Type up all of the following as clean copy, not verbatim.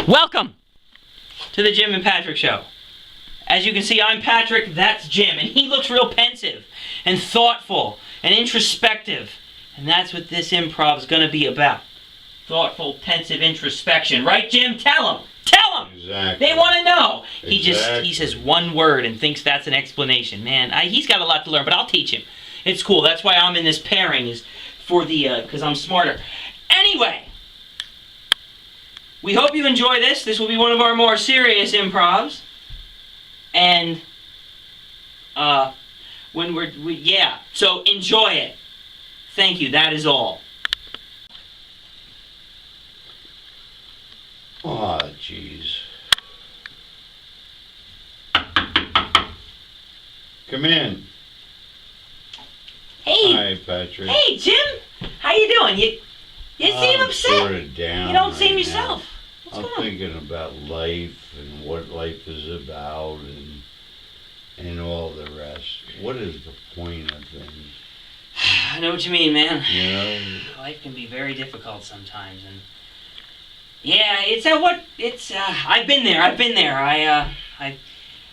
Welcome to the Jim and Patrick Show. As you can see, I'm Patrick, that's Jim, and he looks real pensive and thoughtful and introspective. And that's what this improv is going to be about. Thoughtful, pensive introspection. Right, Jim? Tell him. Tell them. Exactly. They want to know. Exactly. He says one word and thinks that's an explanation. Man, he's got a lot to learn, but I'll teach him. It's cool. That's why I'm in this pairing, is for the because I'm smarter. Anyway, we hope you enjoy this. This will be one of our more serious improvs. And yeah. So enjoy it. Thank you. That is all. Oh, jeez. Come in. Hey. Hi, Patrick. Hey, Jim. How you doing? You seem upset. I'm sort of down. You don't seem right yourself. now. What's I'm going on? thinking about life and what life is about and all the rest. What is the point of things? I know what you mean, man. You know? Life can be very difficult sometimes, and yeah, I've been there. I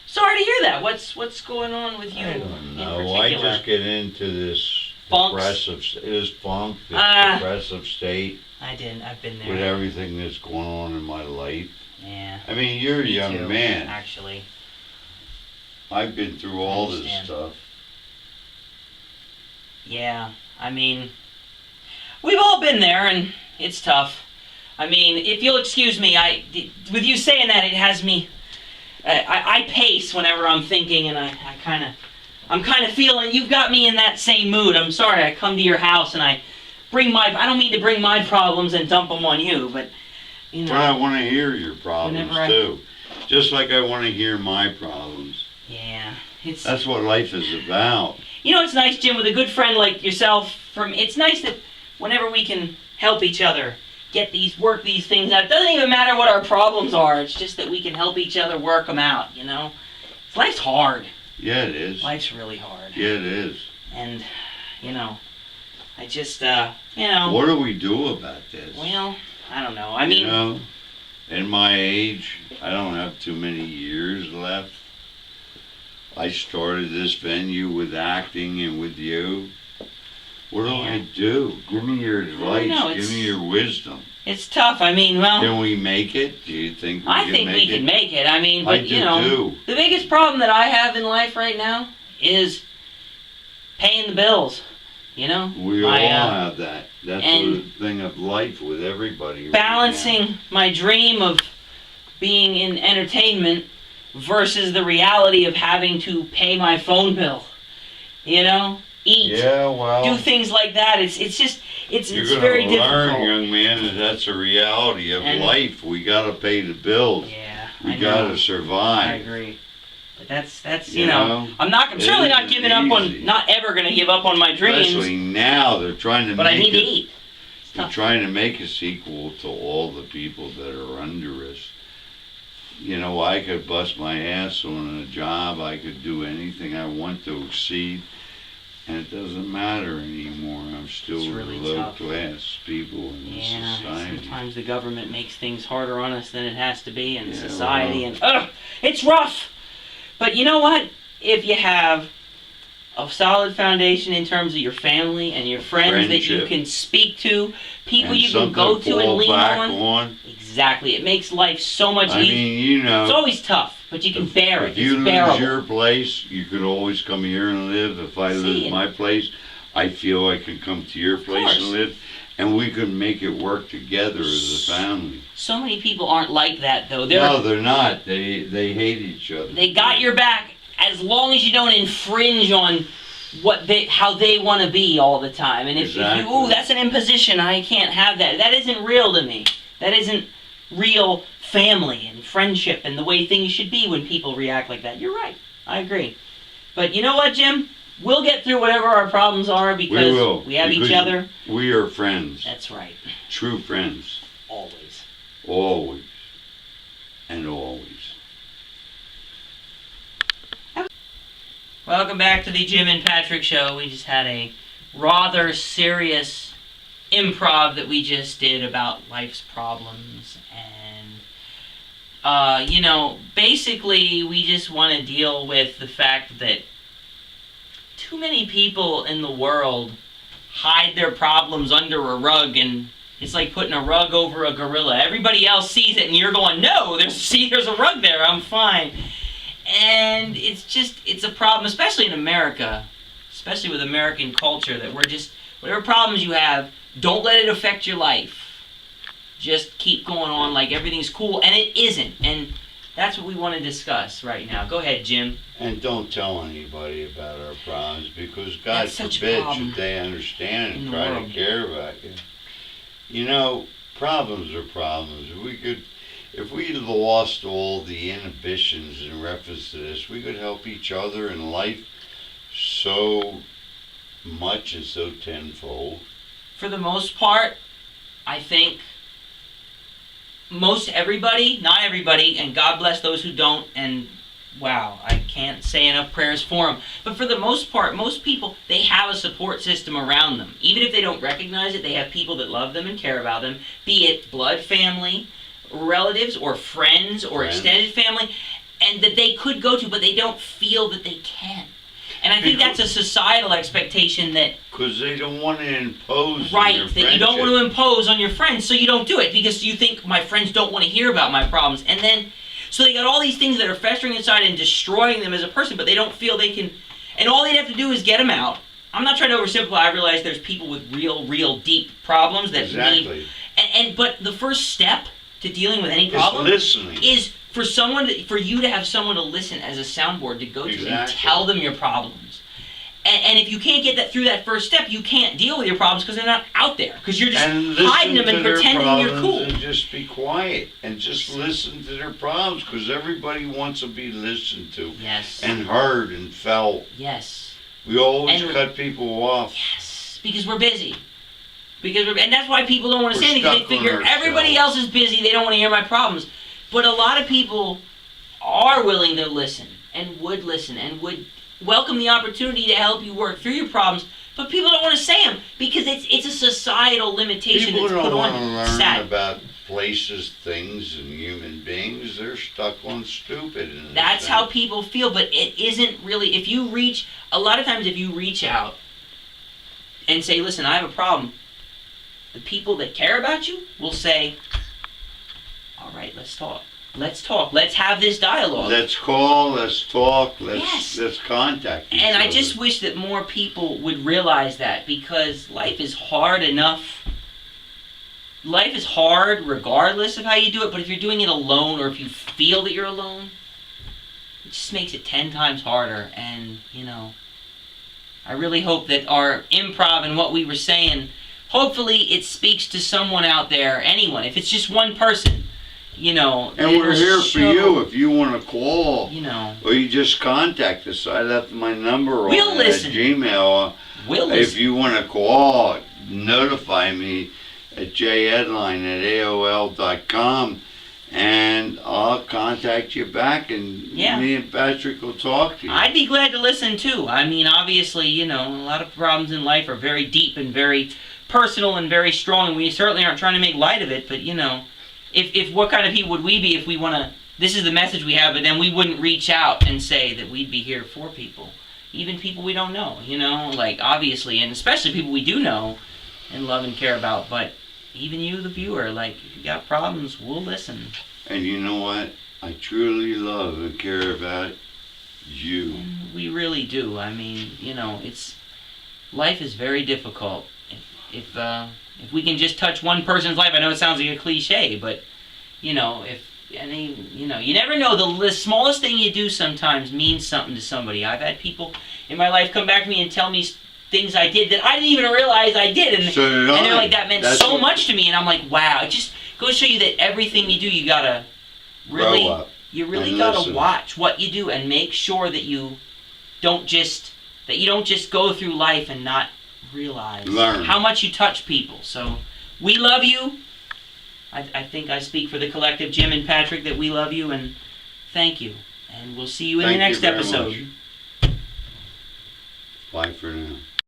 sorry to hear that. What's going on with you? I don't know. In I particular? just get into this Funks? depressive state I've been there. with everything that's going on in my life. Yeah. I mean, you're a Me young too, man. actually. I've been through all this understand. stuff. Yeah. I mean, we've all been there, and it's tough. I mean, if you'll excuse me, with you saying that, it has me. I pace whenever I'm thinking, and I'm kind of feeling. You've got me in that same mood. I'm sorry. I come to your house and I don't mean to bring my problems and dump them on you, but you know. But I want to hear your problems Whenever too, just like I want to hear my problems. Yeah, That's what life is about. You know, it's nice, Jim, with a good friend like yourself. It's nice that whenever we can help each other work these things out. It doesn't even matter what our problems are. It's just that we can help each other work them out. You know, life's hard. Yeah, it is. Life's really hard. Yeah, it is. And you know, I just you know. What do we do about this? Well, I don't know. I mean, you know, in my age, I don't have too many years left. I started this venue with acting and with you. What do I do? Give me your advice. Give me your wisdom. It's tough. I mean, well. Can we make it? Do you think we can make it? I think we can make it. I mean, but I do too. The biggest problem that I have in life right now is paying the bills. You know? We all have that. That's the thing of life with everybody. Balancing my dream of being in entertainment versus the reality of having to pay my phone bill. You know? Eat. Yeah, well. Do things like that. It's very difficult. You're going to learn, young man, that that's a reality of life. We got to pay the bills. Yeah, we got to survive. I agree. But that's you know, I'm certainly not giving up on, not ever going to give up on my dreams. Especially now, they're trying to but I need to eat. They're trying to make us equal to all the people that are under us. You know, I could bust my ass on a job. I could do anything I want to exceed. And it doesn't matter anymore. I'm still really low class people in this society. Sometimes the government makes things harder on us than it has to be, and society, and it's rough. But you know what? If you have a solid foundation in terms of your family and your friends that you can speak to, people and you can go to and lean on. Exactly. It makes life so much easier. I mean, you know. It's always tough, but you can bear it. If you bearable. lose your place, you could always come here and live. If I lose my place, I feel I can come to your place and live. And we can make it work together as a family. So many people aren't like that, though. No, they're not. They hate each other. They got your back as long as you don't infringe on how they want to be all the time. And if you, that's an imposition, I can't have that. That isn't real to me. That isn't real family and friendship and the way things should be when people react like that. You're right. I agree. But you know what, Jim? We'll get through whatever our problems are because we have each other. We are friends. That's right. True friends. Always. Always. And always. Welcome back to the Jim and Patrick Show. We just had a rather serious improv that we just did about life's problems, and Basically, we just want to deal with the fact that too many people in the world hide their problems under a rug, and it's like putting a rug over a gorilla. Everybody else sees it, and you're going, no, there's a rug there, I'm fine. And it's a problem, especially in America, especially with American culture, that we're just, whatever problems you have, don't let it affect your life. Just keep going on like everything's cool, and it isn't. And that's what we want to discuss right now. Go ahead, Jim. And don't tell anybody about our problems, because God forbid should they understand and try to care about you. Problems are problems. If we lost all the inhibitions in reference to this, we could help each other in life so much and so tenfold. For the most part, I think most everybody, not everybody, and God bless those who don't, and wow, I can't say enough prayers for them, but for the most part, most people, they have a support system around them. Even if they don't recognize it, they have people that love them and care about them, be it blood family, relatives, or friends, or extended family, and that they could go to, but they don't feel that they can. And I think that's a societal expectation that... Because they don't want to impose right, on your that you don't want to impose on your friends, so you don't do it, because you think, my friends don't want to hear about my problems. And then, so they got all these things that are festering inside and destroying them as a person, but they don't feel they can... And all they'd have to do is get them out. I'm not trying to oversimplify. I realize there's people with real deep problems that need... But the first step to dealing with any problem is for you to have someone to listen as a soundboard to go to and tell them your problems. And if you can't get that through that first step, you can't deal with your problems because they're not out there. Because you're just hiding them and pretending you're cool. And just be quiet and just listen to their problems, because everybody wants to be listened to. Yes. And heard and felt. Yes. We always cut people off. Yes. Because we're busy. And that's why people don't want to say anything. They figure everybody else is busy. They don't want to hear my problems. But a lot of people are willing to listen and would welcome the opportunity to help you work through your problems. But people don't want to say them because it's a societal limitation that's put on. People don't want to learn about places, things, and human beings. They're stuck on stupid. That's how people feel, but it isn't really. A lot of times if you reach out and say, listen, I have a problem, the people that care about you will say, all right, let's talk. Let's have this dialogue. Let's call, let's talk, let's contact each other. I just wish that more people would realize that, because life is hard enough. Life is hard regardless of how you do it, but if you're doing it alone, or if you feel that you're alone, it just makes it 10 times harder. And, I really hope that our improv and what we were saying, hopefully it speaks to someone out there, anyone, if it's just one person. And we're here for you if you want to call. Or you just contact us. I left my number on Gmail. We'll listen. If you want to call, notify me at jheadline@aol.com, and I'll contact you back, and me and Patrick will talk to you. I'd be glad to listen too. I mean, obviously, a lot of problems in life are very deep and very personal and very strong, and we certainly aren't trying to make light of it, but If what kind of people would we be if we want to, this is the message we have, but then we wouldn't reach out and say that we'd be here for people. Even people we don't know, obviously, and especially people we do know and love and care about. But even you, the viewer, if you got problems, we'll listen. And you know what? I truly love and care about you. And we really do. I mean, life is very difficult. If we can just touch one person's life, I know it sounds like a cliche, but, you never know. The smallest thing you do sometimes means something to somebody. I've had people in my life come back to me and tell me things I did that I didn't even realize I did. And they're like, that meant so much to me. And I'm like, wow. It just goes to show you that everything you do, you gotta really, gotta watch what you do and make sure that you don't just go through life and not realize how much you touch people. So we love you. I think I speak for the collective, Jim and Patrick, that we love you, and thank you. And we'll see you in the next episode. Bye for now.